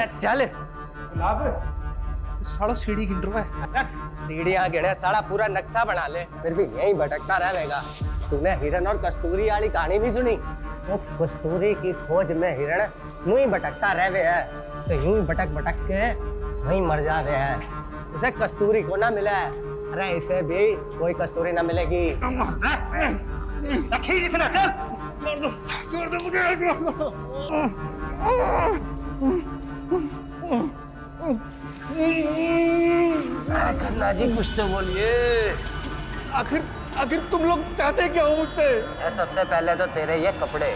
अरे चल साला सीढ़ी गिन रहा है। सीढ़ियां गिने, साला पूरा नक्शा बना ले, फिर भी यहीं भटकता रहेगा। तूने हिरण और कस्तूरी वाली कहानी भी सुनी? तो कस्तूरी की खोज में हिरण यूं ही भटकता रहे है, तो यूं ही भटक भटक के वहीं मर जा रहे हैं। इसे कस्तूरी को ना मिला है, अरे इसे भी कोई कस्तूरी ना मिलेगी। खन्ना जी कुछ तो बोलिए। आखिर तुम लोग चाहते क्या हो मुझसे? सबसे पहले तो तेरे ये कपड़े।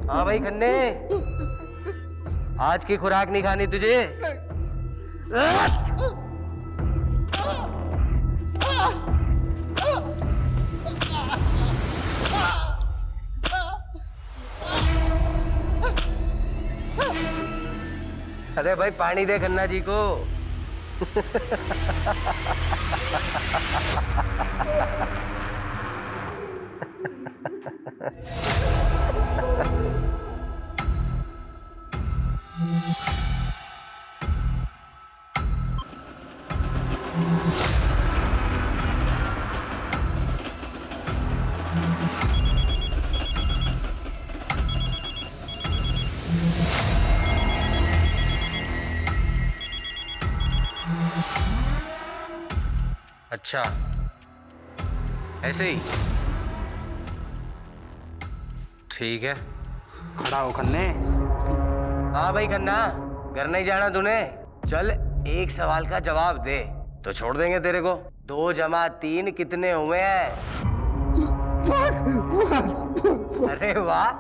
हाँ भाई खन्ने, आज की खुराक नहीं खानी तुझे? अरे भाई पानी दे खन्ना जी को। अच्छा ऐसे ही ठीक है। खड़ा हो खन्ने। हाँ भाई खन्ना, घर नहीं जाना तूने? चल एक सवाल का जवाब दे तो छोड़ देंगे तेरे को। 2 + 3 कितने हुए हैं? 5। अरे वाह,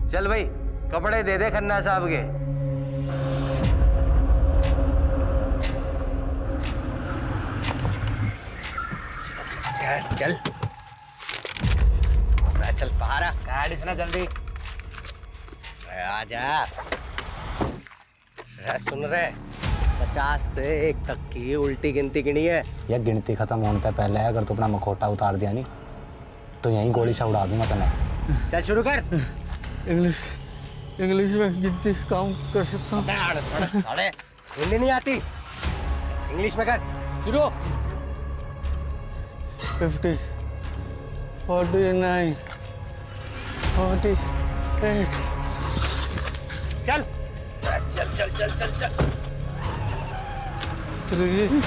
चल भाई कपड़े दे दे खन्ना साहब के। चल चल बाहर आ, गाड़ी से ना जल्दी। आजा। सुन रहे, 50 से 1 तक की उल्टी गिनती गिनी है। यह गिनती खत्म होने से पहले अगर तू अपना मखौटा उतार दिया नहीं तो यहीं गोली से उड़ा दूंगा तने। चल शुरू कर। इंग्लिश में गिनती काउंट कर सकता हूँ। अरे हिंदी नहीं आती, इंग्लिश में कर शुरू। 50, 49, 48। चल चल चल चल चल चल 3,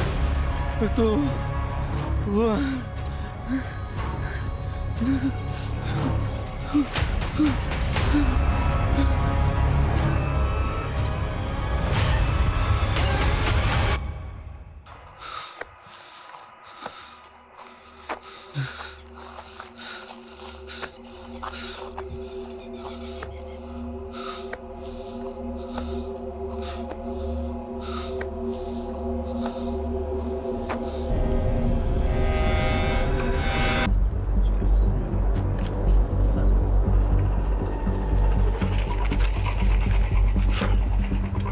2, 1।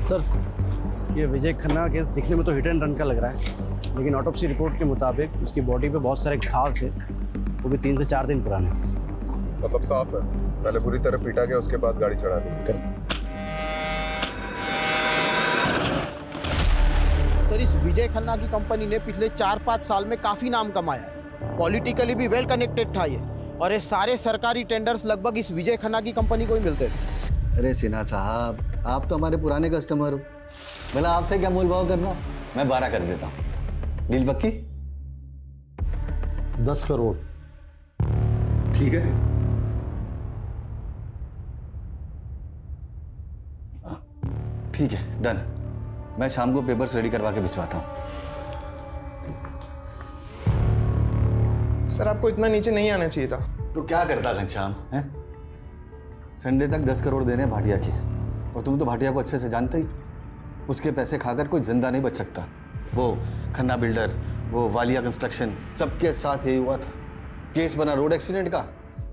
सर, ये विजय खन्ना का केस दिखने में तो हिट एंड रन का लग रहा है, लेकिन ऑटोप्सी रिपोर्ट के मुताबिक उसकी बॉडी पे बहुत सारे घाव थे, वो भी 3 से 4 दिन पुराने। मतलब साफ है, पहले बुरी तरह पीटा गया, उसके बाद गाड़ी चढ़ा दी। सर, इस विजय खन्ना की कंपनी ने पिछले 4-5 साल में काफी नाम कमाया है। पॉलिटिकली भी वेल कनेक्टेड था ये, और ये सारे सरकारी टेंडर्स लगभग इस विजय खन्ना की कंपनी को ही मिलते थे। अरे सिन्हा साहब, आप तो हमारे पुराने कस्टमर हो, भला आपसे क्या मोल भाव करना। मैं 12 कर देता हूँ। डील पक्की? 10 करोड़। ठीक है। ठीक है, डन। मैं शाम को पेपर्स रेडी करवा के भिजवाता हूँ। सर, आपको इतना नीचे नहीं आना चाहिए था। तो क्या करता घनश्याम है? संडे तक 10 करोड़ देने भाटिया के, और तुम तो भाटिया को अच्छे से जानते ही। उसके पैसे खाकर कोई जिंदा नहीं बच सकता। वो खन्ना बिल्डर, वो वालिया कंस्ट्रक्शन, सबके साथ यही हुआ था। केस बना रोड एक्सीडेंट का,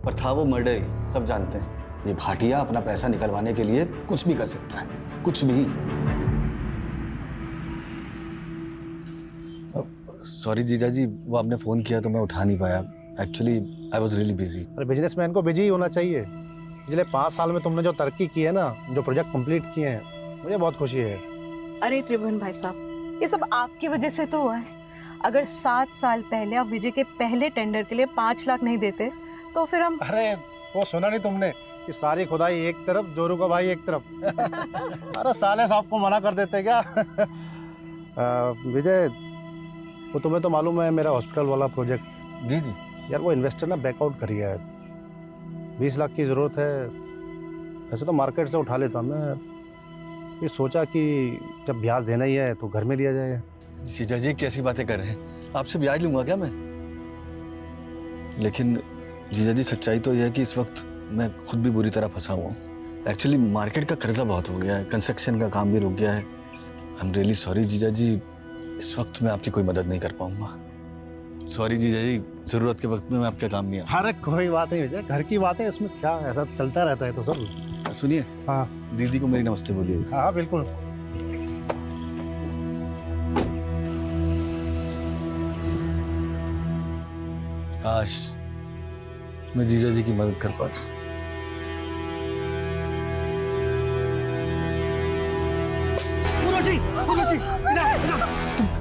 पर था वो मर्डर ही, सब जानते हैं। ये भाटिया अपना पैसा निकलवाने के लिए कुछ भी कर सकता है, कुछ भी। सॉरी जीजा जी, वो आपने फोन किया तो मैं उठा नहीं पाया। Actually I was really busy. अरे बिजनेसमैन को बिजी ही होना चाहिए। पिछले 5 साल में तुमने जो तरक्की की है ना, जो प्रोजेक्ट कंप्लीट किए हैं, मुझे बहुत खुशी है। अरे त्रिभुवन भाई साहब, ये सब आपकी वजह से तो हुआ है। अगर 7 साल पहले आप विजय के पहले टेंडर के लिए 5 लाख नहीं देते तो फिर हम। अरे वो सुना नहीं तुमने कि सारी खुदाई एक तरफ, जोरू का भाई एक तरफ। अरे साले साहब को मना कर देते क्या? विजय, वो तुम्हें तो मालूम है मेरा हॉस्पिटल वाला प्रोजेक्ट। जी जी। यार वो इन्वेस्टर ना बैकआउट कर गया है। 20 लाख की ज़रूरत है। वैसे तो मार्केट से उठा लेता मैं, फिर सोचा कि जब ब्याज देना ही है तो घर में दिया जाए। जीजा जी कैसी बातें कर रहे हैं? आपसे ब्याज लूंगा क्या मैं? लेकिन जीजा जी सच्चाई तो यह है कि इस वक्त मैं खुद भी बुरी तरह फंसा हुआ हूँ। एक्चुअली मार्केट का कर्जा बहुत हो गया है, कंस्ट्रक्शन का काम भी रुक गया है। आई एम रियली सॉरी जीजा जी, इस वक्त मैं आपकी कोई मदद नहीं कर पाऊंगा। सॉरी जीजा जी, जरूरत के वक्त में मैं आपके काम नहीं आऊँ। अरे कोई बात नहीं विजय, घर की बात है, इसमें क्या ऐसा चलता रहता है तो सब। सुनिए, हाँ दीदी को मेरी नमस्ते बोलिए। हाँ बिल्कुल। काश मैं जीजा जी की मदद कर पाता।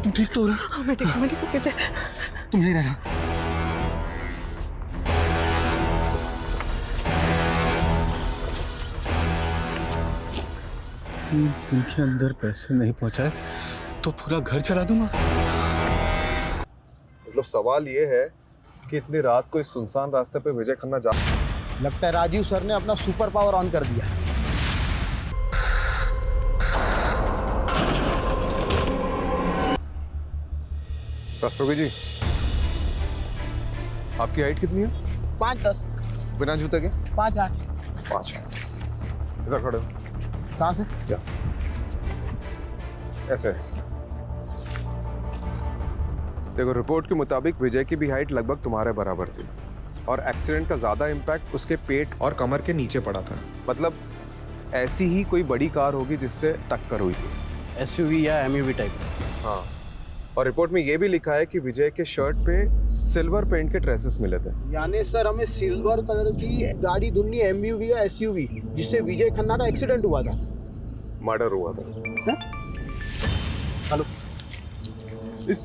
तुम ठीक तो हो रहे? मैं ठीक हूँ। तुम यही रहना। दिन के अंदर पैसे नहीं पहुंचाए तो पूरा घर चला दूंगा। मतलब सवाल ये है कि इतनी रात को इस सुनसान रास्ते पे विजय खन्ना जा। लगता है राजीव सर ने अपना सुपर पावर ऑन कर दिया। रस्तोगी जी, आपकी हाइट कितनी है? 5'10", बिना जूते के? 5'8". 5। इधर खड़े हो। कहाँ से? क्या? ऐसे। देखो, रिपोर्ट के मुताबिक विजय की भी हाइट लगभग तुम्हारे बराबर थी और एक्सीडेंट का ज्यादा इम्पैक्ट उसके पेट और कमर के नीचे पड़ा था। मतलब ऐसी ही कोई बड़ी कार होगी जिससे टक्कर हुई थी। SUV या MUV टाइप। हाँ, और रिपोर्ट में यह भी लिखा है कि विजय के शर्ट पे सिल्वर पेंट के ट्रेसेस मिले थे। यानी सर हमें सिल्वर कलर की गाड़ी ढूंढनी है, MUV या SUV, जिससे विजय खन्ना का एक्सीडेंट हुआ था। मर्डर हुआ था। हेलो, इस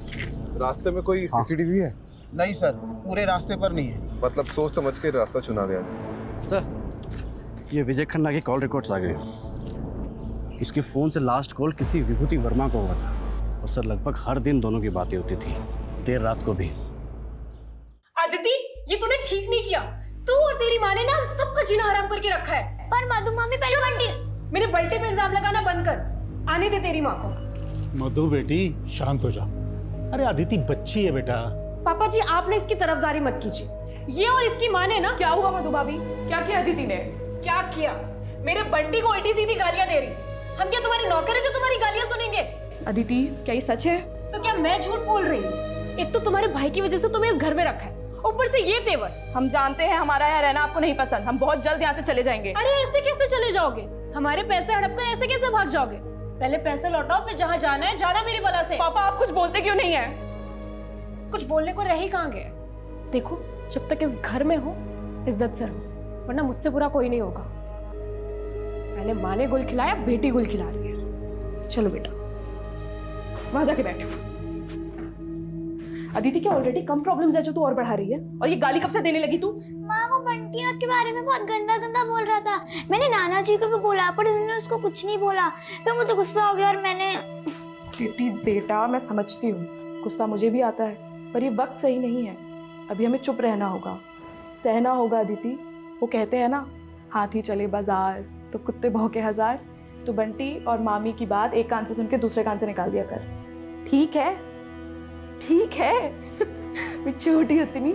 रास्ते में कोई CCTV है? नहीं सर, पूरे रास्ते पर नहीं है। मतलब सोच समझ के रास्ता चुना गया। सर, ये विजय खन्ना की कॉल रिकॉर्ड्स आ गए। उसके फ़ोन से लास्ट कॉल किसी विभूति वर्मा को हुआ था और सर लगभग हर दिन दोनों की बातें होती थी, देर रात को भी। आदिति, ये तूने ठीक नहीं किया। तू और तेरी माँ ने ना सबका जीना हराम करके रखा है। पर मधु मामी पहले बंटी। मेरे बल्टे पे इल्जाम लगाना बंद कर। आने दे तेरी माँ को। मधु बेटी शांत हो जा। अरे अदिति बच्ची है बेटा। पापा जी, आपने इसकी तरफदारी मत कीजिए। ये और इसकी माँ ने ना। क्या हुआ मधु भाभी? क्या किया अदिति ने? क्या किया? मेरे बंटी को उल्टी सीधी गालियां दे रही थी। हम क्या तुम्हारे नौकर है जो तुम्हारी गालियां सुनेंगे? अदिति, क्या ये सच है? तो क्या मैं झूठ बोल रही हूँ? एक तो तुम्हारे भाई की वजह से तुम्हें इस घर में रखा है, ऊपर से ये तेवर। हम जानते हैं हमारा यहाँ रहना आपको नहीं पसंद। हम बहुत जल्द यहाँ से चले जाएंगे। अरे ऐसे कैसे चले जाओगे? हमारे पैसे हड़प कर ऐसे कैसे भाग जाओगे? पहले पैसे लौटाओ, फिर जहाँ जाना है जाना मेरी बला से। पापा, आप कुछ बोलते क्यों नहीं है? कुछ बोलने को रह ही कहाँ गए? देखो, जब तक इस घर में हो इज्जत से रहो, वरना मुझसे बुरा कोई नहीं होगा। पहले माँ ने गुल खिलाया, बेटी गुल खिला रही है। चलो बेटा, वहां जाके बैठो। अदिति, क्या ऑलरेडी कम प्रॉब्लम्स है जो तू और बढ़ा रही है? और ये गाली कब से देने लगी तू? माँ, वो बंटी के बारे में बहुत गंदा गंदा बोल रहा था। मैंने नाना जी को भी बोला, पर उन्होंने उसको कुछ नहीं बोला। फिर मुझे गुस्सा हो गया और मैंने। बेटा, मैं समझती हूँ, गुस्सा मुझे भी आता है, पर ये वक्त सही नहीं है। अभी हमें चुप रहना होगा, सहना होगा। अदिति, वो कहते हैं ना, हाथी चले बाजार तो कुत्ते भौंके हजार। तो बंटी और मामी की बात एक कान से सुन के दूसरे कान से निकाल दिया कर। ठीक है? ठीक है। मैं छोटी होती नहीं।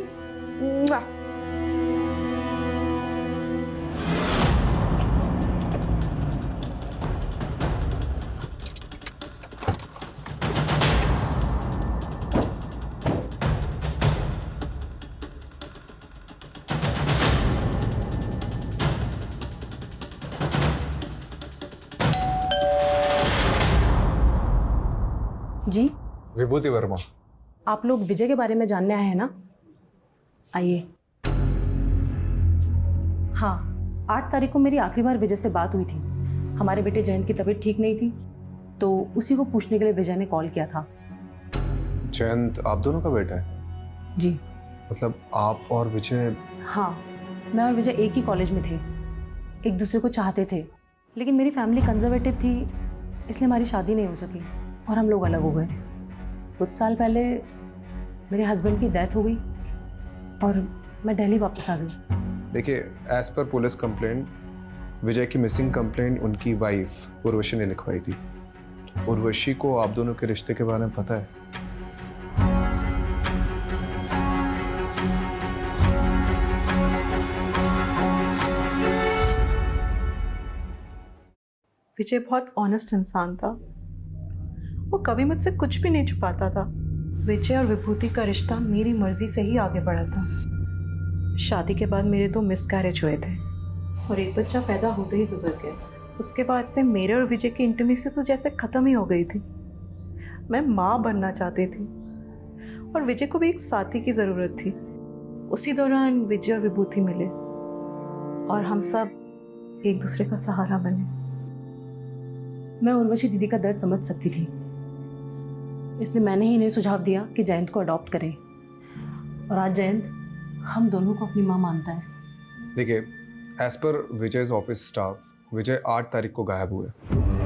जी विभूति वर्मा। आप लोग विजय के बारे में जानने आए हैं ना? आइए। हाँ, 8 तारीख को मेरी आखिरी बार विजय से बात हुई थी। हमारे बेटे जयंत की तबीयत ठीक नहीं थी, तो उसी को पूछने के लिए विजय ने कॉल किया था। जयंत आप दोनों का बेटा है? जी। मतलब आप और विजय? हाँ, मैं और विजय एक ही कॉलेज में थे, एक दूसरे को चाहते थे, लेकिन मेरी फैमिली कंजर्वेटिव थी, इसलिए हमारी शादी नहीं हो सकी और हम लोग अलग हो गए। कुछ साल पहले मेरे हस्बैंड की डेथ हो गई और मैं दिल्ली वापस आ गई। देखिए, एज पर पुलिस कंप्लेंट, विजय की मिसिंग कंप्लेंट उनकी वाइफ उर्वशी ने लिखवाई थी। उर्वशी को आप दोनों के रिश्ते के बारे में पता है? विजय बहुत ऑनेस्ट इंसान था। वो कभी मुझसे कुछ भी नहीं छुपाता था। विजय और विभूति का रिश्ता मेरी मर्जी से ही आगे बढ़ा था। शादी के बाद मेरे 2 मिसकैरेज हुए थे और एक बच्चा पैदा होते ही गुजर गया। उसके बाद से मेरे और विजय की इंटीमेसी तो जैसे ख़त्म ही हो गई थी। मैं माँ बनना चाहती थी और विजय को भी एक साथी की ज़रूरत थी। उसी दौरान विजय और विभूति मिले और हम सब एक दूसरे का सहारा बने। मैं उर्वशी दीदी का दर्द समझ सकती थी, इसलिए मैंने ही इन्हें सुझाव दिया कि जयंत को अडॉप्ट करें, और आज जयंत हम दोनों को अपनी माँ मानता है। देखिए, as per Vijay's office staff, विजय 8 तारीख को गायब हुए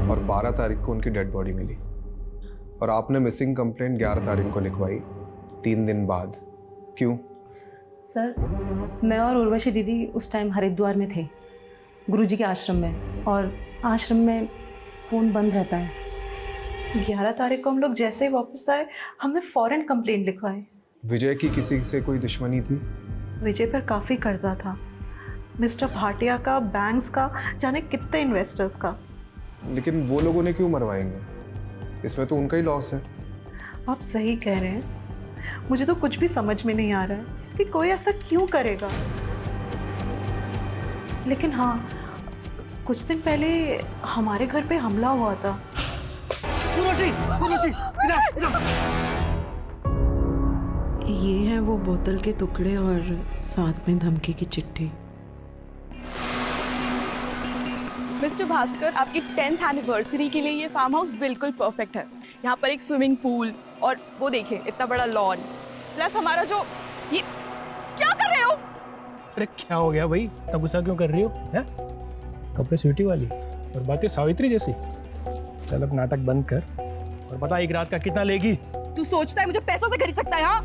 और 12 तारीख को उनकी डेड बॉडी मिली, और आपने मिसिंग कंप्लेंट 11 तारीख को लिखवाई, 3 दिन बाद। क्यों? सर, मैं और उर्वशी दीदी उस टाइम हरिद्वार में थे, गुरुजी के आश्रम में, और आश्रम में फ़ोन बंद रहता है। 11 तारीख को हम लोग जैसे ही वापस आए, हमने फौरन कंप्लेंट लिखवाई। विजय की किसी से कोई दुश्मनी थी? विजय पर काफ़ी कर्जा था, मिस्टर भाटिया का, बैंक्स का, जाने कितने इन्वेस्टर्स का। लेकिन वो लोगों ने क्यों मरवाएंगे? इसमें तो उनका ही लॉस है। आप सही कह रहे हैं। मुझे तो कुछ भी समझ में नहीं आ रहा है कि कोई ऐसा क्यों करेगा। लेकिन हाँ, कुछ दिन पहले हमारे घर पे हमला हुआ था। ये है वो बोतल के टुकड़े और साथ में धमकी की चिट्ठी। मिस्टर भास्कर, आपकी 10th एनिवर्सरी के लिए ये फार्म हाउस बिल्कुल परफेक्ट है। यहाँ पर एक स्विमिंग पूल और वो देखिए इतना बड़ा लॉन, प्लस हमारा जो ये क्या कर रहे हो? अरे क्या हो गया भाई, इतना गुस्सा क्यों कर रही हो? हैं? कपड़े स्वीटी वाली और बातें सावित्री जैसी। चल अब नाटक बंद कर और बता एक रात का कितना लेगी? तू सोचता है मुझे पैसों से खरीद सकता है? हाँ,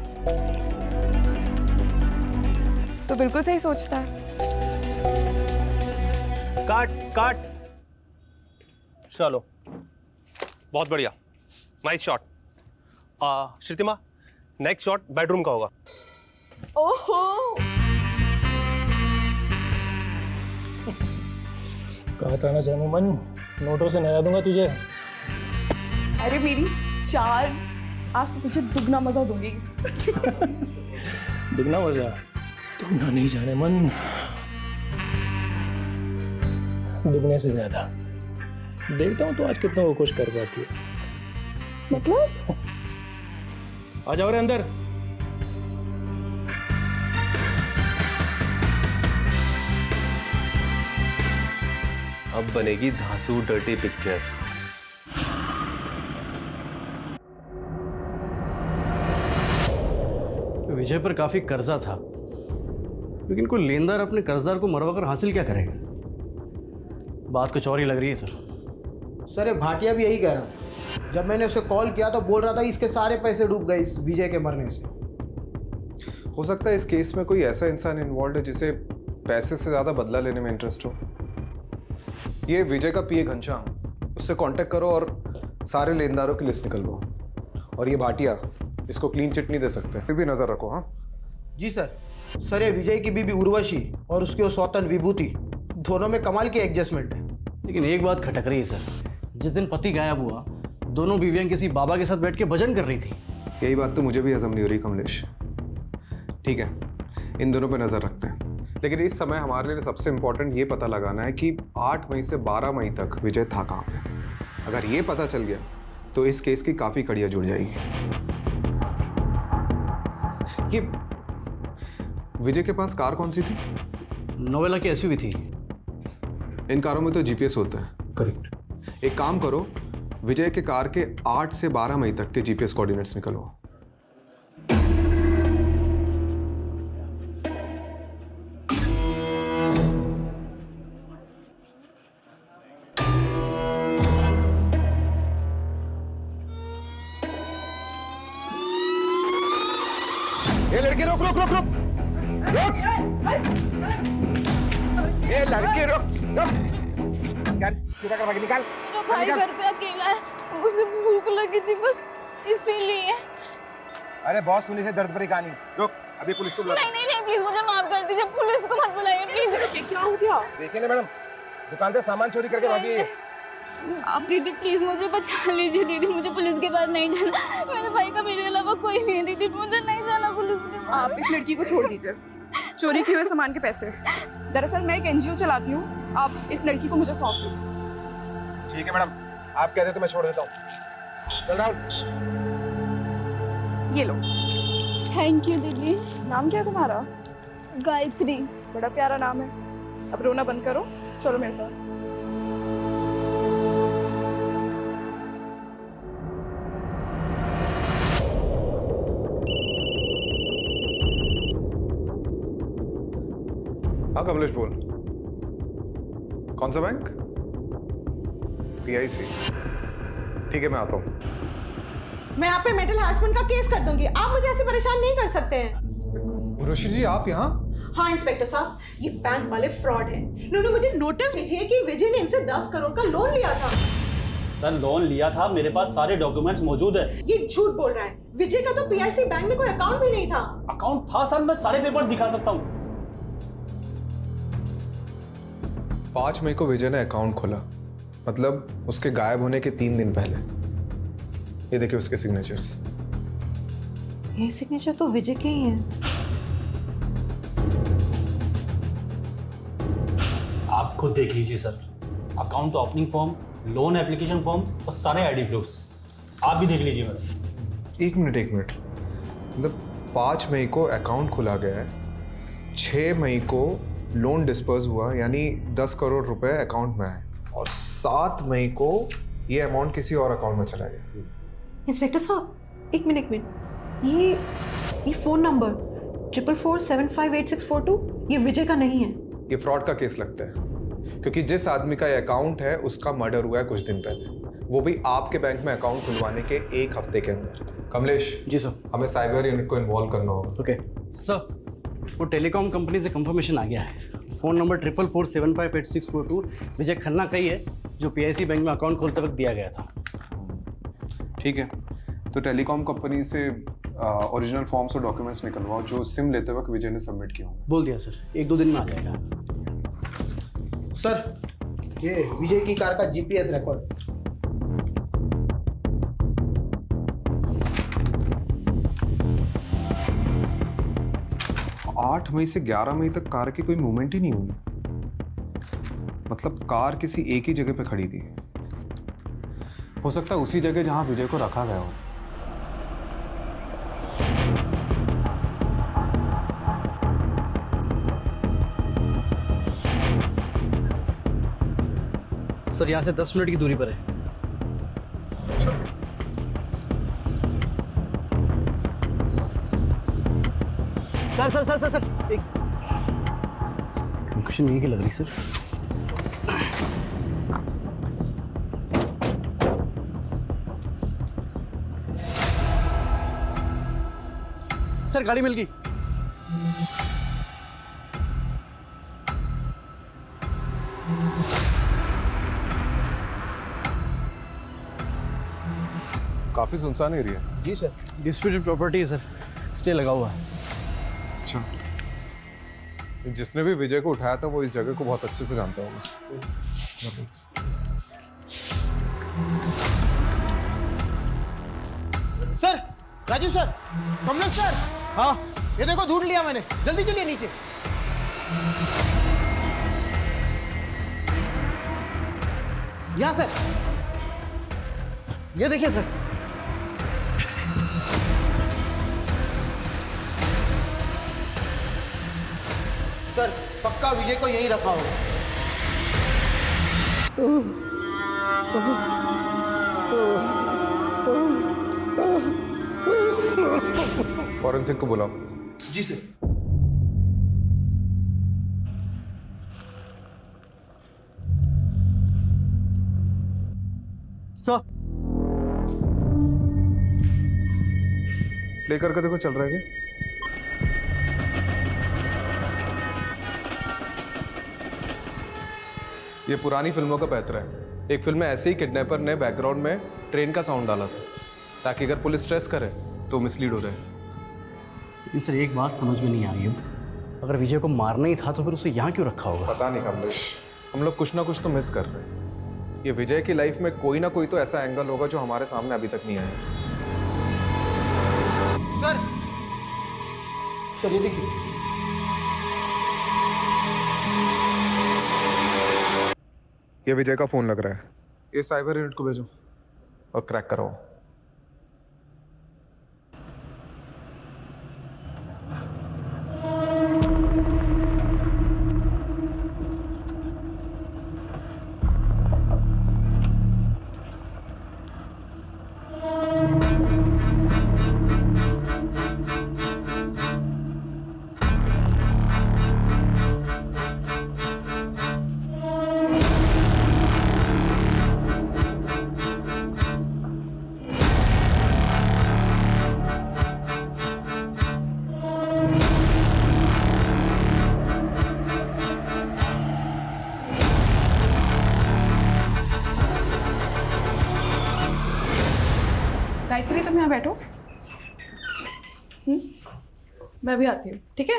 तो बिल्कुल सही सोचता है। काट काट। चलो, बहुत बढ़िया, nice shot. Shrutima, next shot bedroom का होगा। ओहो, कहा था ना जाने मन, नोटों से नहला दूंगा तुझे। अरे मेरी चार, आज तो तुझे दुगना मजा दूंगी। दुगना मजा? दुगना नहीं जाने मन, दुगने से ज्यादा। देखता हूँ तो आज कितना वो खुश कर पाती है। मतलब? आ जाओ रे अंदर। अब बनेगी धांसू डर्टी पिक्चर। विजय पर काफी कर्जा था, लेकिन कोई लेनदार अपने कर्जदार को मरवाकर हासिल क्या करेगा? बात कुछ और ही लग रही है सर। सर, ये भाटिया भी यही कह रहा था। जब मैंने उसे कॉल किया तो बोल रहा था इसके सारे पैसे डूब गए इस विजय के मरने से। हो सकता है इस केस में कोई ऐसा इंसान इन्वॉल्व है जिसे पैसे से ज्यादा बदला लेने में इंटरेस्ट हो। ये विजय का पीए घनश्याम, उससे कांटेक्ट करो और सारे लेनदारों की लिस्ट निकलवाओ। और ये भाटिया, इसको क्लीन चिट नहीं दे सकते, फिर भी नजर रखो। हाँ जी सर। सर, ये विजय की बीबी उर्वशी और उसकी वो सौतन विभूति, दोनों में कमाल की एडजस्टमेंट है। लेकिन एक बात खटक रही है सर, जिस दिन पति गायब हुआ दोनों बीवियां किसी बाबा के साथ बैठ के भजन कर रही थी। यही बात तो मुझे भी हजम नहीं हो रही कमलेश। ठीक है, इन दोनों पे नजर रखते हैं, लेकिन इस समय हमारे लिए सबसे इंपॉर्टेंट ये पता लगाना है कि 8 मई से 12 मई तक विजय था कहाँ पे। अगर ये पता चल गया तो इस केस की काफी कड़ियां जुड़ जाएगी। ये विजय के पास कार कौन सी थी? नोवेला की एसयूवी थी। इन कारों में तो जीपीएस होता है। करेक्ट। एक काम करो, विजय के कार के 8 से 12 मई तक के जीपीएस कोऑर्डिनेट्स निकलो। ये लड़के रुक रुक रुक रुक रुक। ये लड़के रुक रुक। निकाल, सीधा कर भागी, निकाल। मेरा भाई घर पे अकेला है, उसे भूख लगी थी बस इसीलिए। अरे बहुत सुनी से दर्द भरी कहानी। रुक, अभी पुलिस को बुला। नहीं नहीं नहीं, प्लीज मुझे माफ कर दीजिए, पुलिस को मत बुलाइए प्लीज। क्या हो गया? देखिए ना मैडम, दुकान से सामान चोरी करके भागी है। आप दीदी प्लीज मुझे बचा लीजिए दीदी, मुझे पुलिस के पास नहीं जाना। मेरे भाई का मेरे अलावा कोई नहीं है दीदी, मुझे नहीं जाना पुलिस के पास। आप इस लड़की को छोड़ दीजिए, चोरी किए हुए सामान के पैसे। दरअसल मैं एक एनजीओ चलाती हूँ, आप इस लड़की को मुझे सौंप दीजिए। ठीक है मैडम, आप कहते तो मैं छोड़ देता हूँ। चल राहुल। ये लो। थैंक यू दीदी। नाम क्या है तुम्हारा? गायत्री। बड़ा प्यारा नाम है। अब रोना बंद करो, चलो मेरे साथ। हाँ कमलेश बोल। कौन सा बैंक? PIC। ठीक है मैं आता हूँ। मैं आप पे मेंटल हैरेसमेंट का केस कर दूंगी, आप मुझे ऐसे परेशान नहीं कर सकते हैं। उर्वशी जी आप यहाँ? हाँ इंस्पेक्टर साहब, ये बैंक वाले फ्रॉड हैं। इन्होंने मुझे नोटिस भेजी है कि विजय ने इनसे 10 करोड़ का लोन लिया था। सर लोन लिया था, मेरे पास सारे डॉक्यूमेंट्स मौजूद है। ये झूठ बोल रहा है। विजय का तो PIC बैंक में कोई अकाउंट भी नहीं था। अकाउंट था सर, मैं सारे पेपर दिखा सकता हूँ। 5 मई को विजय ने अकाउंट खोला, मतलब उसके गायब होने के 3 दिन पहले। ये देखिए उसके सिग्नेचर्स। ये सिग्नेचर तो विजय के ही हैं। आप खुद देख लीजिए sir, account opening form, loan application form और सारे आईडी प्रूफ्स आप भी देख लीजिए मैडम। एक मिनट, मतलब 5 मई को अकाउंट खुला गया है, 6 मई को लोन डिस्पर्स हुआ, यानी 10 करोड़ रुपए अकाउंट में आए, और 7 मई को ये अमाउंट किसी और अकाउंट में चला गया। इंस्पेक्टर साहब एक मिनट, ये फोन नंबर 44475862 ये विजय का नहीं है। ये फ्रॉड का केस लगता है, क्योंकि जिस आदमी का ये अकाउंट है उसका मर्डर हुआ है कुछ दिन पहले, वो भी आपके बैंक में अकाउंट खुलवाने के 1 हफ्ते के अंदर। कमलेश जी सर, हमें साइबर यूनिट को इन्वॉल्व करना होगा। ओके सर, वो टेलीकॉम कंपनी से कंफर्मेशन आ गया है। फ़ोन नंबर 44475862 विजय खन्ना का ही है, जो PIC बैंक में अकाउंट खोलते वक्त दिया गया था। ठीक है, तो टेलीकॉम कंपनी से ओरिजिनल फॉर्म्स और डॉक्यूमेंट्स निकलवाओ जो सिम लेते वक्त विजय ने सबमिट किया होंगे। बोल दिया सर, 1-2 दिन में आ जाएगा। सर ये विजय की कार का GPS रिकॉर्ड। 8 मई से 11 मई तक कार की कोई मूवमेंट ही नहीं हुई, मतलब कार किसी एक ही जगह पे खड़ी थी। हो सकता है उसी जगह जहां विजय को रखा गया हो। सर यहाँ से 10 मिनट की दूरी पर है। सर एक लोकेशन यही की लग रही सर। सर गाड़ी मिल गई। काफी सुनसान एरिया। जी सर, डिस्प्यूटेड प्रॉपर्टी है सर, स्टे लगा हुआ है। अच्छा, जिसने भी विजय को उठाया था वो इस जगह को बहुत अच्छे से जानता होगा। Sir, Raju sir, Kamlesh sir. हाँ, ये देखो ढूंढ लिया मैंने, जल्दी चलिए नीचे। यहाँ सर, ये देखिए सर। सर पक्का विजय को यहीं रखा होगा। फॉरेंसिक को बुलाओ। जी सर। सर प्ले करके देखो चल रहा है क्या? ये पुरानी फिल्मों का पैतरा है। एक फिल्म में ऐसे ही किडनैपर ने बैकग्राउंड में ट्रेन का साउंड डाला था ताकि अगर पुलिस स्ट्रेस करे तो मिसलीड हो रहे। लेकिन सर एक बात समझ में नहीं आ रही है, अगर विजय को मारना ही था तो फिर उसे यहाँ क्यों रखा होगा? पता नहीं कमलेश, हम लोग कुछ ना कुछ तो मिस कर रहे हैं। ये विजय की लाइफ में कोई ना कोई तो ऐसा एंगल होगा जो हमारे सामने अभी तक नहीं आया। सर सर ये देखिए। ये विजय का फोन लग रहा है। ये साइबर यूनिट को भेजो और क्रैक कराओ। गायत्री तुम यहाँ बैठो। मैं भी आती हूँ, ठीक है?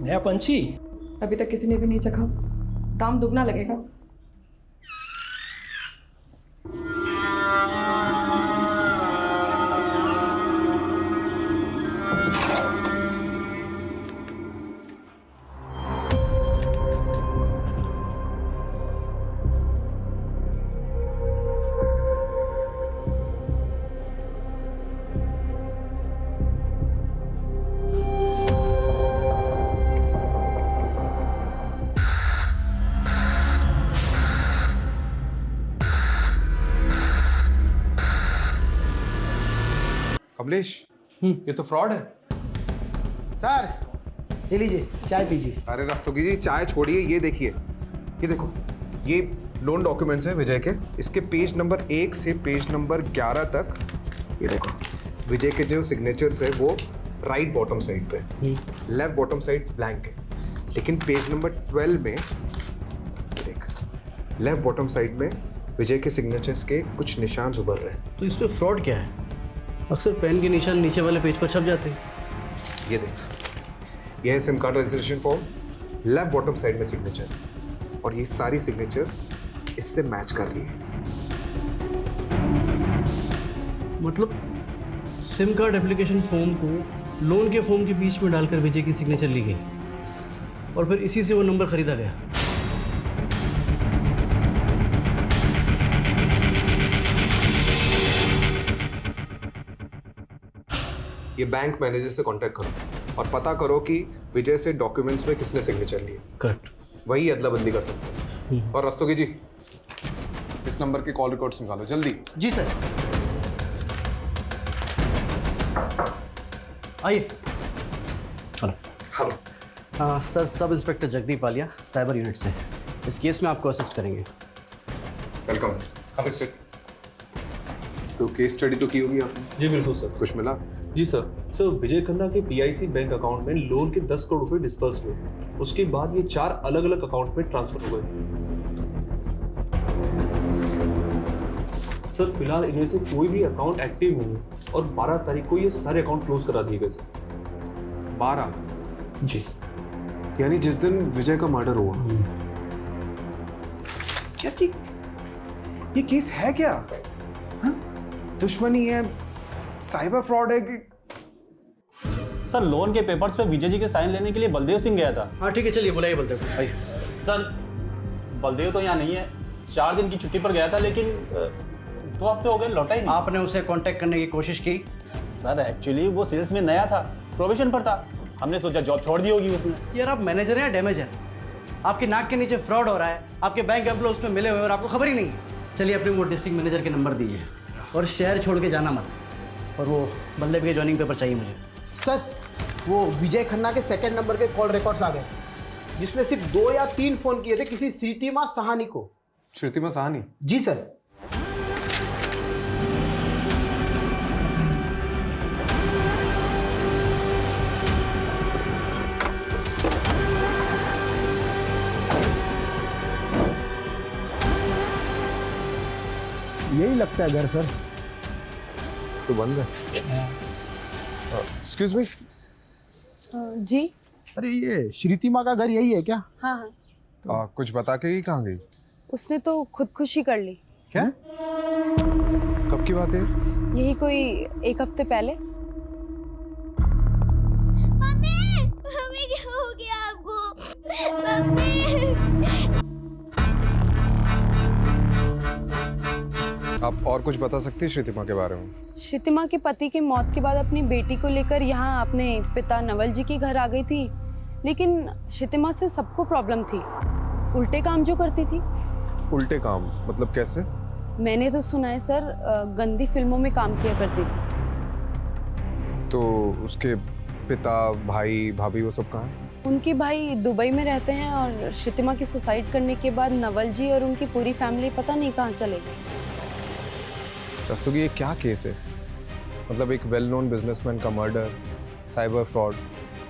नया पंछी अभी तक किसी ने भी नहीं चखा, दाम दुगना लगेगा। कमलेश, ये तो फ्रॉड है। सर ये लीजिए चाय पीजिए। अरे रस्तोगी जी चाय छोड़िए, ये देखिए, ये देखो, ये लोन डॉक्यूमेंट्स हैं विजय के। इसके पेज नंबर 1 से पेज नंबर 11 तक ये देखो, विजय के जो सिग्नेचर्स है वो राइट बॉटम साइड पे, लेफ्ट बॉटम साइड ब्लैंक है। लेकिन पेज नंबर 12 में ये देख, लेफ्ट बॉटम साइड में विजय के सिग्नेचर्स के कुछ निशान उभर रहे हैं। तो इसमें फ्रॉड क्या है? अक्सर पेन के निशान नीचे वाले पेज पर छप जाते हैं। ये देख, यह है SIM card registration form, left bottom side में सिग्नेचर, और ये सारी सिग्नेचर इससे मैच कर रही है। मतलब सिम कार्ड एप्लीकेशन फॉर्म को लोन के फॉर्म के बीच में डालकर विजय की सिग्नेचर ली गई और फिर इसी से वो नंबर खरीदा गया। ये बैंक मैनेजर से कांटेक्ट करो और पता करो कि विजय से डॉक्यूमेंट्स में किसने सिग्नेचर लिए। करेक्ट, वही अदला बदली कर सकते हैं। और रस्तोगी जी, इस नंबर के कॉल रिकॉर्ड्स निकालो जल्दी। जी सर। आइए। Hello. Hello. Sir, sub inspector Jagdeep Walia, cyber unit से। इस केस में आपको असिस्ट करेंगे। वेलकम। Sit sit. तो केस स्टडी तो की होगी आपने? जी बिल्कुल सर। कुछ मिला? जी सर। सर विजय खन्ना के PIC बैंक अकाउंट में लोन के 10 करोड़ रुपए डिस्पर्स हुए। उसके बाद ये 4 अलग अलग अकाउंट में ट्रांसफर हो गए। सर फिलहाल इनमें से कोई भी अकाउंट एक्टिव नहीं है और 12 तारीख को ये सारे अकाउंट क्लोज करा दिए गए सर। 12? जी। यानी जिस दिन विजय का मर्डर हुआ। क्या ये केस है क्या? हाँ? दुश्मनी है, साइबर फ्रॉड है कि? सर लोन के पेपर्स पे विजय जी के साइन लेने के लिए बलदेव सिंह गया था। हाँ ठीक है, चलिए बुलाइए बलदेव को। आइए। सर बलदेव तो यहाँ नहीं है, 4 दिन की छुट्टी पर गया था, लेकिन 2 हफ्ते हो गए लौटा ही नहीं। आपने उसे कांटेक्ट करने की कोशिश की? सर एक्चुअली वो सेल्स में नया था, प्रोबेशन पर था, हमने सोचा जॉब छोड़ दी होगी उसने। यार आप मैनेजर हैं या डैमेजर? आपके नाक के नीचे फ्रॉड हो रहा है, आपके बैंक एम्प्लॉय उसमें मिले हुए हैं और आपको खबर ही नहीं है। चलिए अपने वो डिस्ट्रिक्ट मैनेजर के नंबर दीजिए और शहर छोड़ के जाना मत, और वो बल्लेब के जॉइनिंग पेपर चाहिए मुझे। सर वो विजय खन्ना के सेकंड नंबर के कॉल रिकॉर्ड्स आ गए, जिसमें सिर्फ 2 या 3 फोन किए थे किसी श्रीतिमा सहानी को। श्रुतिमा साहनी? जी सर। यही लगता है घर सर। तो बंद है। Excuse me. जी। अरे ये श्रीतिमा का घर यही है क्या? हाँ हाँ। कुछ बता के ही कहाँ गई? उसने तो खुदकुशी कर ली। क्या? कब की बात है? यही कोई 1 हफ्ते पहले। मम्मी, मम्मी क्या हो गया आपको? मम्मी। आप और कुछ बता सकती है श्रुतिमा के बारे में? श्रुतिमा के पति के मौत के बाद अपनी बेटी को लेकर यहाँ अपने पिता नवल जी के घर आ गई थी, लेकिन श्रुतिमा से सबको प्रॉब्लम थी, उल्टे काम जो करती थी। उल्टे काम मतलब कैसे? मैंने तो सुना है सर, गंदी फिल्मों में काम किया करती थी। तो उसके पिता, भाई, भाभी वो सब कहाँ हैं? उनके भाई दुबई में रहते हैं और श्रुतिमा की सुसाइड करने के बाद नवल जी और उनकी पूरी फैमिली पता नहीं कहाँ चले गए। रस्तोगी ये क्या केस है? मतलब एक वेल नोन बिजनेसमैन का मर्डर, साइबर फ्रॉड,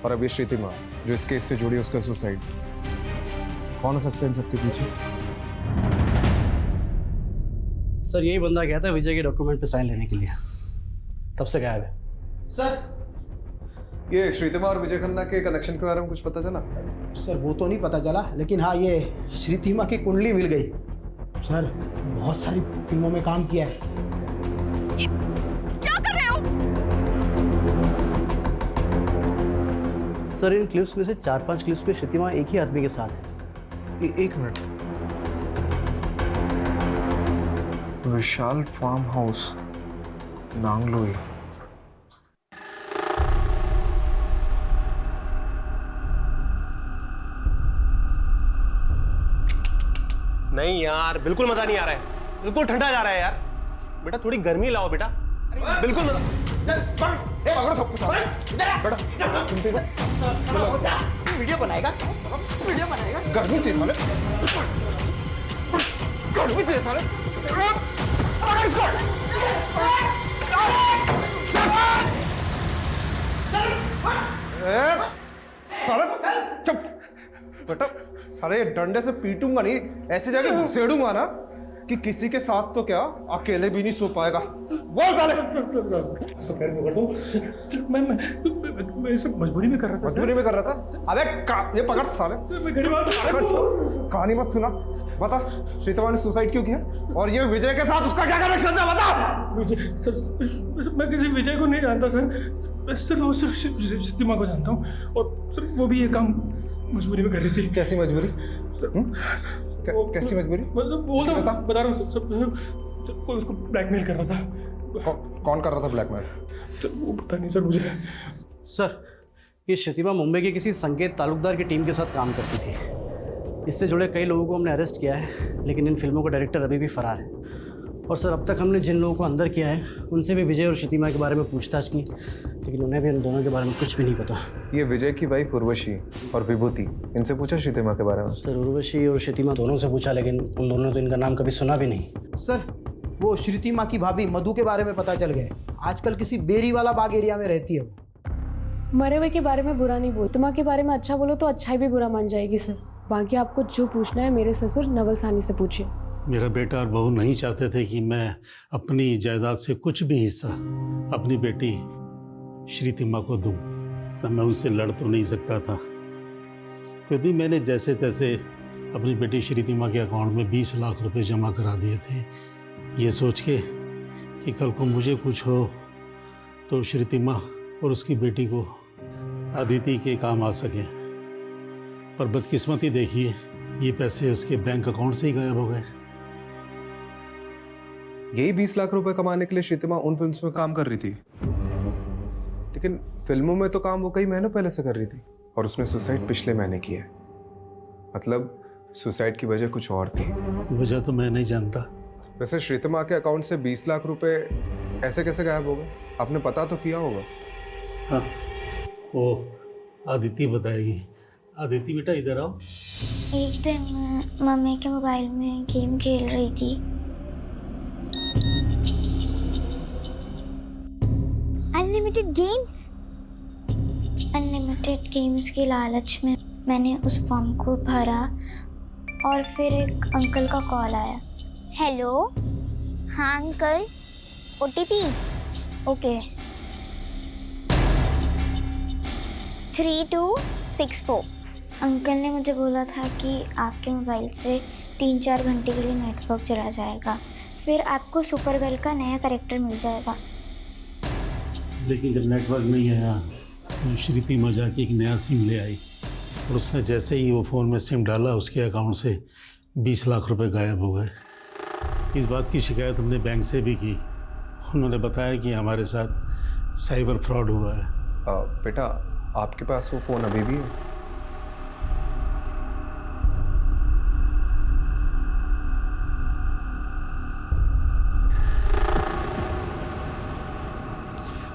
और अब ये श्रुतिमा जो इस केस से जुड़ी उसका सुसाइड। कौन हो सकता है इन सबके पीछे? सर यही बंदा गया था विजय के डॉक्यूमेंट पे साइन लेने के लिए, तब से गायब है। सर ये श्रुतिमा और विजय खन्ना के कनेक्शन के बारे में कुछ पता चला? सर वो तो नहीं पता चला, लेकिन हाँ ये श्रुतिमा की कुंडली मिल गई। सर बहुत सारी फिल्मों में काम किया है। क्या कर रहे हो? सर इन क्लिप्स में से 4-5 क्लिप्स पे श्रुतिमा एक ही आदमी के साथ है। एक मिनट। विशाल फार्म हाउस, नांगलोई। नहीं यार, बिल्कुल मजा नहीं आ रहा है, बिल्कुल ठंडा जा रहा है यार। बेटा थोड़ी गर्मी लाओ बेटा, बिल्कुल मजा। वीडियो बनाएगा, वीडियो बनाएगा। गर्मी चाहिए साले, गर्मी चाहिए साले। साले चुप बेटा, साले ये डंडे से पीटूंगा नहीं, ऐसे जाके घुसेड़ूंगा ना कि किसी के साथ तो क्या अकेले भी नहीं सो पाएगा। बोल साले। तो खैर मैं करता हूँ। मैं सब मजबूरी में कर रहा था। मजबूरी में कर रहा था? अबे ये पकड़ साले। मैं गरीब आदमी। कहानी मत सुना, बता श्रुतिमा ने सुसाइड क्यों किया और ये विजय के साथ उसका क्या कनेक्शन था? बता। विजय सर, मैं किसी विजय को नहीं जानता सर, सिर्फ श्रुतिमा को जानता हूँ, और सर वो भी ये काम मजबूरी में कर रही थी। कैसी मजबूरी? कैसी मजबूरी? मतलब बता रहा हूँ सर, कोई उसको ब्लैकमेल कर रहा था। कौन कर रहा था ब्लैकमेल? वो पता नहीं सर मुझे। सर ये श्रुतिमा मुंबई के किसी संकेत तालुकदार की टीम के साथ काम करती थी। इससे जुड़े कई लोगों को हमने अरेस्ट किया है, लेकिन इन फिल्मों का डायरेक्टर अभी भी फरार है। और सर अब तक हमने जिन लोगों को अंदर किया है उनसे भी विजय और श्रुतिमा के बारे में पूछताछ की, लेकिन उन्हें भी इन दोनों के बारे में कुछ भी नहीं पता। ये विजय की वाइफ उर्वशी और विभूति, इनसे पूछा श्रुतिमा के बारे में? सर उर्वशी और श्रुतिमा दोनों से पूछा, लेकिन उन दोनों ने तो इनका नाम कभी सुना भी नहीं। सर वो श्रुतिमा की भाभी मधु के बारे में पता चल गया, आजकल किसी बेरी वाला बाग एरिया में रहती है वो। मरे हुए के बारे में बुरा नहीं बोल, तुमा के बारे में अच्छा बोलो तो अच्छाई भी बुरा मान जाएगी सर। बाकी आपको जो पूछना है मेरे ससुर नवल साहनी से पूछिए। मेरा बेटा और बहू नहीं चाहते थे कि मैं अपनी जायदाद से कुछ भी हिस्सा अपनी बेटी श्रुतिमा को दूं, तब मैं उनसे लड़ तो नहीं सकता था। फिर भी मैंने जैसे तैसे अपनी बेटी श्रुतिमा के अकाउंट में 20 लाख रुपए जमा करा दिए थे, ये सोच के कि कल को मुझे कुछ हो तो श्रुतिमा और उसकी बेटी को अदिति के काम आ सके। पर बदकिस्मती देखिए, ये पैसे उसके बैंक अकाउंट से ही गायब हो गए। यही 20 लाख रुपए कमाने के लिए श्रीतिमा उन फिल्म्स में काम कर रही थी, लेकिन फिल्मों में तो काम वो कई महीनों पहले से कर रही थी और उसने सुसाइड पिछले महीने की है। मतलब सुसाइड की वजह कुछ और थी। वजह तो मैं नहीं जानता। वैसे श्रीतिमा के अकाउंट से 20 लाख रुपए ऐसे कैसे गायब हो गए? आपने पता तो किया होगा। हाँ, वो आदिति बताएगी। आदिति बेटा इधर आओ। एक दिन मम्मी के मोबाइल में गेम खेल रही थी। अनलिमिटेड गेम्स की लालच में मैंने उस फॉर्म को भरा और फिर एक अंकल का कॉल आया। हेलो, हाँ अंकल, OTP ओके 3264। अंकल ने मुझे बोला था कि आपके मोबाइल से 3-4 घंटे के लिए नेटवर्क चला जाएगा, फिर आपको सुपर गर्ल का नया कैरेक्टर मिल जाएगा। लेकिन जब नेटवर्क नहीं आया तो श्रीतिमा जाके एक नया सिम ले आई और उसने जैसे ही वो फ़ोन में सिम डाला उसके अकाउंट से 20 लाख रुपए गायब हो गए। इस बात की शिकायत हमने बैंक से भी की। उन्होंने बताया कि हमारे साथ साइबर फ्रॉड हुआ है। बेटा, आपके पास वो फ़ोन अभी भी है?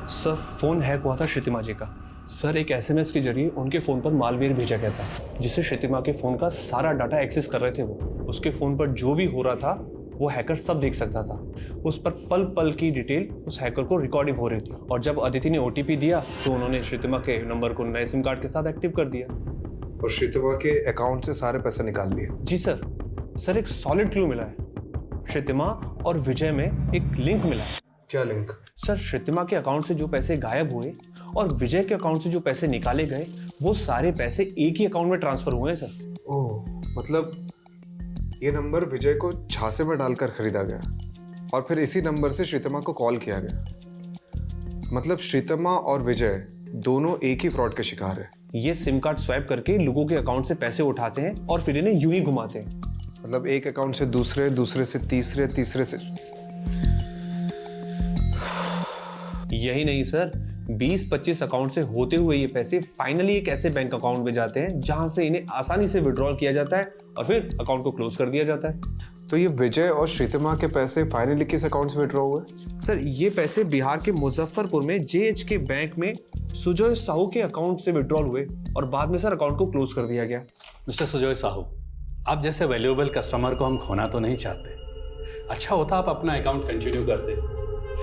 सर, फोन हैक हुआ था श्रीतिमा जी का। सर, एक SMS के जरिए उनके फ़ोन पर मालवेयर भेजा गया था, जिससे श्रीतिमा के फ़ोन का सारा डाटा एक्सेस कर रहे थे वो। उसके फ़ोन पर जो भी हो रहा था वो हैकर सब देख सकता था। उस पर पल पल की डिटेल उस हैकर को रिकॉर्डिंग हो रही थी। और जब अदिति ने OTP दिया तो उन्होंने श्रीतिमा के नंबर को नए सिम कार्ड के साथ एक्टिव कर दिया और श्रीतिमा के अकाउंट से सारे पैसे निकाल लिए। जी सर। सर, एक सॉलिड क्लू मिला है। श्रीतिमा और विजय में एक लिंक मिला है। क्या लिंक? सर, श्रीतिमा के अकाउंट से जो पैसे गायब हुए और विजय के अकाउंट से जो पैसे निकाले गए, वो सारे पैसे एक ही अकाउंट में ट्रांसफर हुए हैं सर। ओह, मतलब ये नंबर विजय को झांसे में डालकर खरीदा गया और फिर इसी नंबर से श्रीतिमा को कॉल किया गया। मतलब श्रीतिमा और विजय दोनों एक ही फ्रॉड के शिकार हैं। ये सिम कार्ड स्वैप करके लोगों के अकाउंट से पैसे उठाते हैं और फिर इन्हें यूं ही घुमाते हैं। मतलब एक अकाउंट से दूसरे, दूसरे से तीसरे, तीसरे से। यही नहीं सर, 20-25 अकाउंट से होते हुए ये पैसे फाइनली एक ऐसे बैंक अकाउंट में जाते हैं जहां से इन्हें आसानी से विड्रॉल किया जाता है और फिर अकाउंट को क्लोज कर दिया जाता है। तो ये विजय और श्रीतिमा के पैसे फाइनली किस अकाउंट से विड्रॉ हुए? सर, ये पैसे बिहार के मुजफ्फरपुर में JHK बैंक में सुजय साहू के अकाउंट से विड्रॉल हुए और बाद में सर अकाउंट को क्लोज कर दिया गया। मिस्टर सुजय साहू, आप जैसे वैल्यूएबल कस्टमर को हम खोना तो नहीं चाहते। अच्छा होता आप अपना अकाउंट कंटिन्यू करते।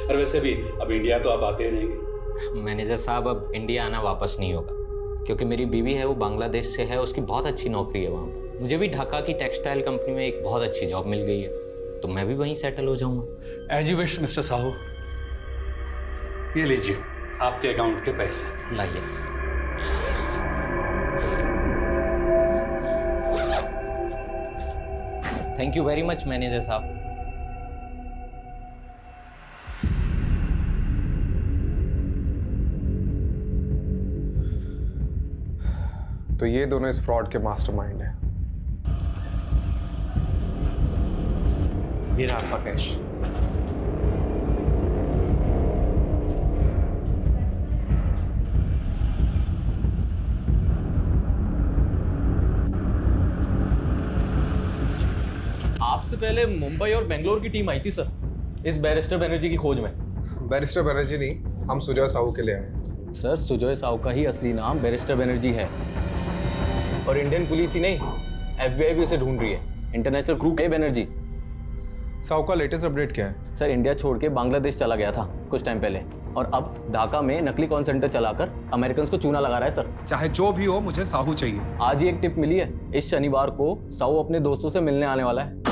और वैसे भी अब इंडिया तो आप आते रहेंगे। मैनेजर साहब, अब इंडिया आना वापस नहीं होगा, क्योंकि मेरी बीवी है वो बांग्लादेश से है, उसकी बहुत अच्छी नौकरी है वहाँ पर। मुझे भी ढाका की टेक्सटाइल कंपनी में एक बहुत अच्छी जॉब मिल गई है, तो मैं भी वहीं सेटल हो जाऊँगा। As you wish mister Sahu. ये लीजिए आपके अकाउंट के पैसे। लाइए। Thank you very much manager साहब। तो ये दोनों इस फ्रॉड के मास्टरमाइंड हैं। ये रहा आपका कैश। आपसे पहले मुंबई और बेंगलोर की टीम आई थी सर, इस बैरिस्टर बनर्जी की खोज में। बैरिस्टर बनर्जी नहीं, हम सुजय साहू के लिए आए हैं। सर, सुजय साहू का ही असली नाम बैरिस्टर बनर्जी है और इंडियन पुलिस ही नहीं, FBI भी उसे ढूंढ रही है। इंटरनेशनल क्रू है बनर्जी। साहू का लेटेस्ट अपडेट क्या है? सर, इंडिया छोड़ के बांग्लादेश चला गया था कुछ टाइम पहले और अब ढाका में नकली कॉल सेंटर चलाकर अमेरिकन को चूना लगा रहा है सर। चाहे जो भी हो, मुझे साहू चाहिए। आज ही एक टिप मिली है, इस शनिवार को साहू अपने दोस्तों से मिलने आने वाला है।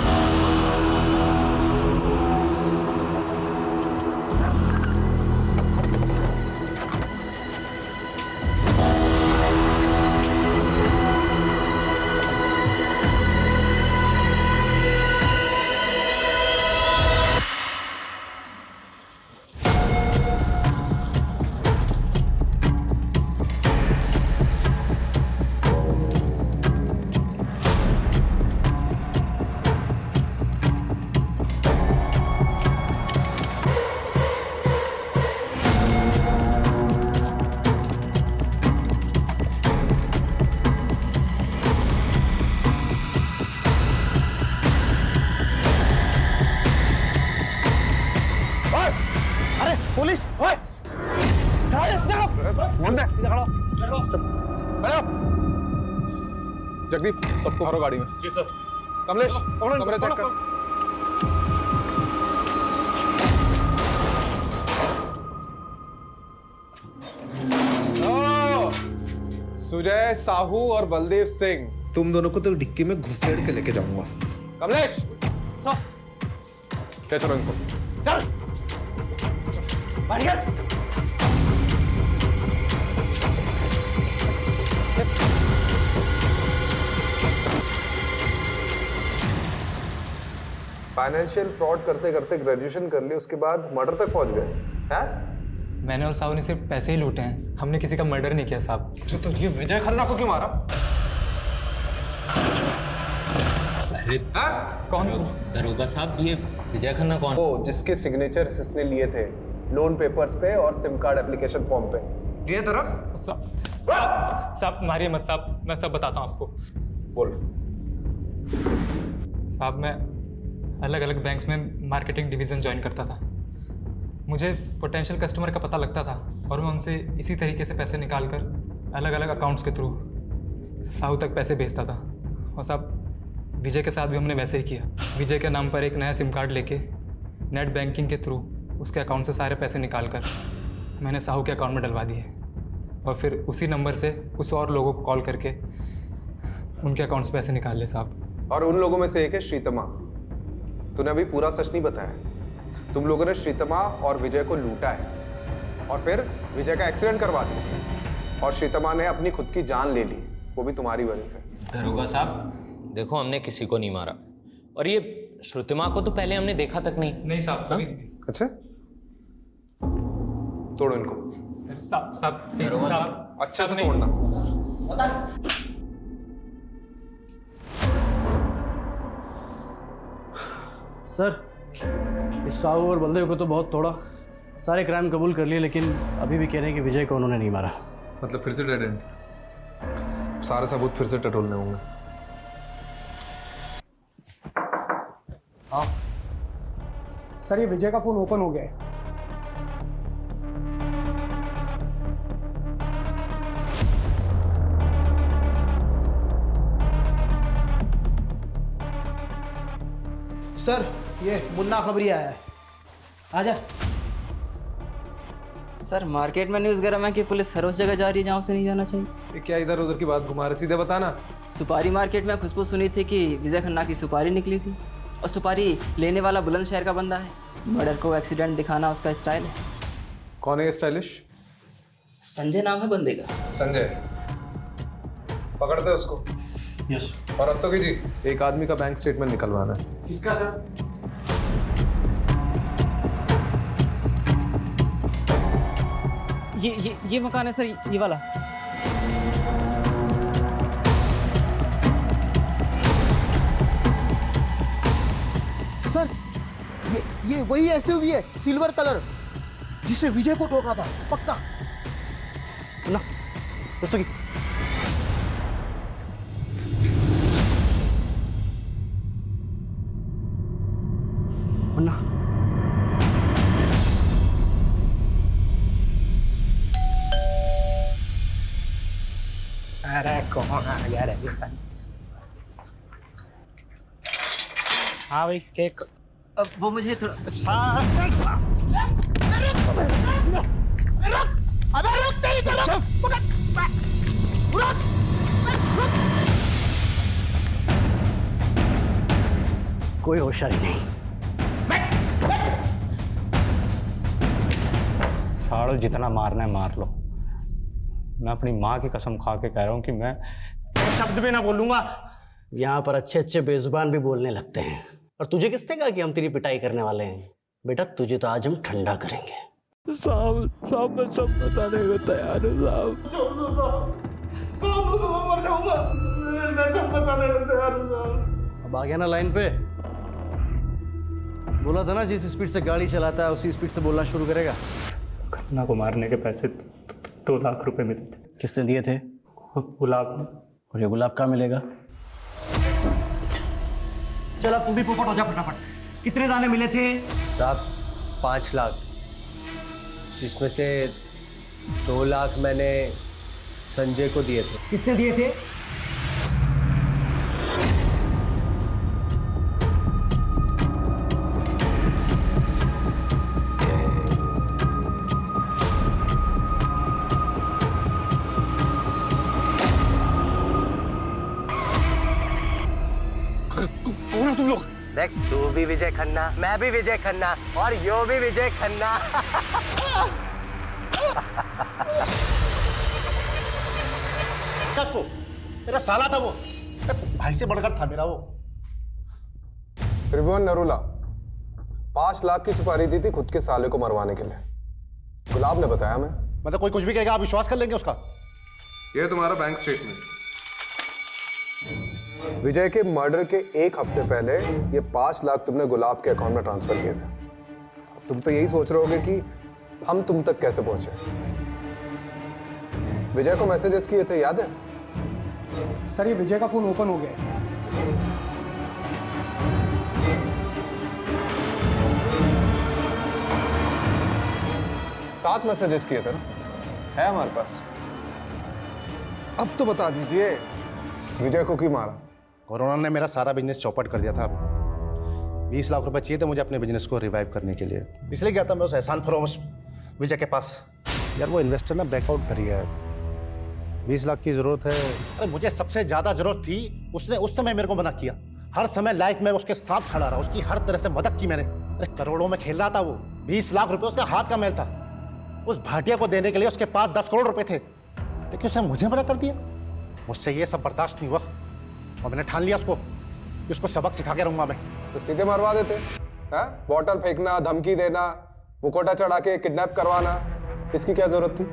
ओए जगदीप सबको भरो गाड़ी में। जी सर। कमलेश कमरे चेक कर। सुजय साहू और बलदेव सिंह, तुम दोनों को तो डिक्की में घुसेड़ के लेके जाऊंगा। कमलेश ले चलो इनको। चल फाइनेंशियल फ्रॉड करते करते ग्रेजुएशन कर ली, उसके बाद मर्डर तक पहुंच गए हैं? मैंने और साहू ने सिर्फ पैसे ही लूटे हैं, हमने किसी का मर्डर नहीं किया साहब। तो ये विजय खन्ना को क्यों मारा? अरे कौन? दरोगा साहब ये विजय खन्ना कौन? वो जिसके सिग्नेचर इसने लिए थे लोन पेपर्स पे और सिम कार्ड एप्लीकेशन फॉर्म पे। लिए तरफ साहब मारिए मत साहब, मैं सब बताता हूँ आपको। बोल। साहब मैं अलग अलग बैंक्स में मार्केटिंग डिवीज़न ज्वाइन करता था। मुझे पोटेंशियल कस्टमर का पता लगता था और मैं उनसे इसी तरीके से पैसे निकाल कर अलग अलग अकाउंट्स के थ्रू साहू तक पैसे भेजता था। और साहब विजय के साथ भी हमने वैसे ही किया। विजय के नाम पर एक नया सिम कार्ड लेके नेट बैंकिंग के थ्रू उसके अकाउंट से सारे पैसे निकाल कर मैंने साहू के अकाउंट में डलवा दिए और फिर उसी नंबर से कुछ और लोगों को कॉल करके उनके अकाउंट से पैसे निकाल ले साहब। और उन लोगों में से एक है श्रीतमा। तूने अभी पूरा सच नहीं बताया। तुम लोगों ने श्रीतमा और विजय को लूटा है और फिर विजय का एक्सीडेंट करवा दिया और श्रीतमा ने अपनी खुद की जान ले ली, वो भी तुम्हारी वजह से। दरोगा साहब देखो, हमने किसी को नहीं मारा और ये श्रुतिमा को तो पहले हमने देखा तक नहीं। नहीं साहब कभी नहीं। अच्छा तोड़ो इनको। साहब अच्छा से तोड़ना। सर इस साहू और बलदेव को तो बहुत तोड़ा, सारे क्राइम कबूल कर लिए, लेकिन अभी भी कह रहे हैं कि विजय को उन्होंने नहीं मारा। मतलब फिर से डेड एंड? सारे सबूत फिर से टटोलने होंगे। हाँ सर, ये विजय का फोन ओपन हो गया है। सर ये मुन्ना खबरिया है, आजा। सर मार्केट में न्यूज़ गरम है कि पुलिस हर उस जगह जा रही है जहाँ उसे नहीं जाना चाहिए। ये क्या इधर उधर की बात घुमा रहे, सीधे बताना। सुपारी मार्केट में खुशबू सुनी थी कि विजय खन्ना की सुपारी निकली थी और सुपारी लेने वाला बुलंदशहर का बंदा है। मर्डर को एक्सीडेंट दिखाना उसका स्टाइल है। कौन है ये स्टाइलिश? संजय नाम है बंदे का। संजय, पकड़ते उसको। यस। और रस्तोगी जी, एक आदमी का बैंक स्टेटमेंट निकलवाना है। किसका सर? ये मकान है सर, ये वाला। सर ये वही एसयूवी है, सिल्वर कलर, जिसने विजय को ठोका था, पक्का। ना दोस्तों की मुन्ना, अरे कौन आ गया रे? हाँ भाई केक। अब वो मुझे थोड़ा कोई होशियारी नहीं। साड़ो जितना मारना है मार लो। मैं अपनी माँ की कसम खा के कह रहा हूँ कि मैं शब्द भी ना बोलूंगा। यहाँ पर अच्छे अच्छे बेजुबान भी बोलने लगते हैं। और तुझे किसने कहा कि हम तेरी पिटाई करने वाले हैं? बेटा तुझे तो आज हम ठंडा करेंगे। साहब मैं सब बताने को तैयार हूँ साहब। साहब तो मैं मर जाऊंगा, मैं सब बताने को तैयार हूँ साहब। अब आ गया ना लाइन पे? बोला था ना जिस स्पीड से गाड़ी चलाता है उसी स्पीड से बोलना शुरू करेगा। खन्ना को मारने के पैसे 2 लाख रुपए मिले थे। किसने दिए थे? गुलाब ने। और ये गुलाब कहाँ मिलेगा? चल अब तू भी पोपट हो जा फटाफट। कितने दाने मिले थे? साहब 5 लाख। जिसमें से 2 लाख मैंने संजय को दिए थे। कितने दिए थे? कौन हो तुम लोग? देख, तू भी विजय खन्ना, मैं भी विजय खन्ना और यो भी विजय खन्ना। को मेरा साला था वो, भाई से बढ़कर था मेरा वो। त्रिभुवन नरूला 5 लाख की सुपारी दी थी खुद के साले को मरवाने के लिए। गुलाब ने बताया मैं। मतलब कोई कुछ भी कहेगा आप विश्वास कर लेंगे उसका? ये तुम्हारा बैंक स्टेटमेंट। विजय के मर्डर के 1 हफ्ते पहले ये 5 लाख तुमने गुलाब के अकाउंट में ट्रांसफर किए थे। तुम तो यही सोच रहे होगे कि हम तुम तक कैसे पहुंचे। विजय को मैसेजेस किए थे, याद है? सर ये विजय का फोन ओपन हो गया है। 7 मैसेजेस किए थे ना, है हमारे पास। अब तो बता दीजिए विजय को क्यों मारा? कोरोना ने मेरा सारा बिजनेस चौपट कर दिया था। 20 लाख रुपए चाहिए थे मुझे अपने बिजनेस को रिवाइव करने के लिए, इसलिए गया था मैं उस एहसान फरोश विजय के पास। यार वो इन्वेस्टर ना बैकआउट कर गया है। 20 लाख की जरूरत है। अरे मुझे सबसे ज्यादा जरूरत थी, उसने उस समय मेरे को मना किया। हर समय लाइफ में उसके साथ खड़ा रहा, उसकी हर तरह से मदद की मैंने। अरे करोड़ों में खेल रहा था वो। 20 लाख रुपए उसका हाथ का मैल था। उस भाटिया को देने के लिए उसके पास 10 करोड़ रुपए थे, लेकिन उसने मुझे मना कर दिया। मुझसे ये सब बर्दाश्त नहीं हुआ और मैंने ठान लिया उसको कि उसको सबक सिखा के रहूंगा मैं। तो सीधे मरवा देते हैं? बॉटल फेंकना, धमकी देना, मुकोटा चढ़ा के किडनैप करवाना, इसकी क्या जरूरत थी?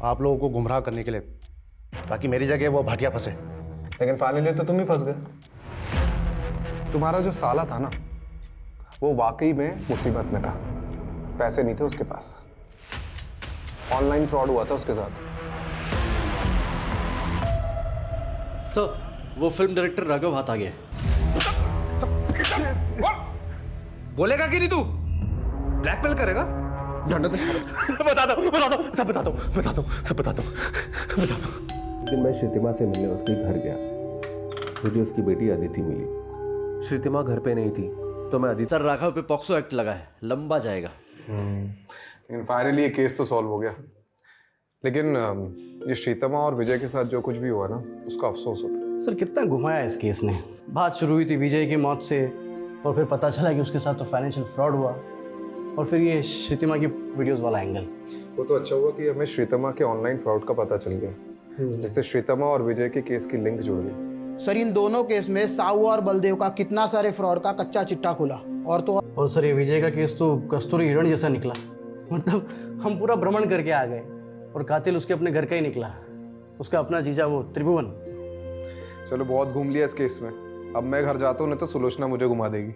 आप लोगों को गुमराह करने के लिए, ताकि मेरी जगह वो भाटिया फंसे। लेकिन फाइनली तो तुम ही फंस गए। तुम्हारा जो साला था ना, वो वाकई में मुसीबत में था। पैसे नहीं थे उसके पास। ऑनलाइन फ्रॉड हुआ था उसके साथ। सर वो फिल्म डायरेक्टर राघव हाथ आ गया। बोलेगा कि नहीं तू? ब्लैकमेल करेगा? बता दो दिन मैं श्रीतिमा से मिलने उसके घर गया। मुझे उसकी बेटी अदिति मिली। श्रीतिमा घर पे नहीं थी तो मैं अदिति। सर राघव पे पॉक्सो एक्ट लगा है, लंबा जाएगा। लेकिन फाइनली ये केस तो सॉल्व हो गया। लेकिन ये श्रीतमा और विजय के साथ जो कुछ भी हुआ ना, उसका अफसोस होता है। सर कितना घुमाया इस केस ने। बात शुरू हुई थी विजय की मौत से, और फिर पता चला कि उसके साथ तो फाइनेंशियल फ्रॉड हुआ, और फिर ये श्रीतिमा की वीडियोस वाला एंगल। वो तो अच्छा हुआ कि हमें श्रीतमा के ऑनलाइन फ्रॉड का पता चल गया, जिससे श्रीतमा और विजय के केस की लिंक जुड़ गई। सर इन दोनों केस में साहू और बलदेव का कितना सारे फ्रॉड का कच्चा चिट्टा खुला। और सर ये विजय का केस तो कस्तूरी हिरण जैसा निकला। मतलब हम पूरा भ्रमण करके आ गए और कातिल उसके अपने घर का ही निकला, उसका अपना जीजा वो त्रिभुवन। चलो बहुत घूम लिया इस केस में। अब मैं घर जाता हूँ, नहीं तो सुलोचना मुझे घुमा देगी।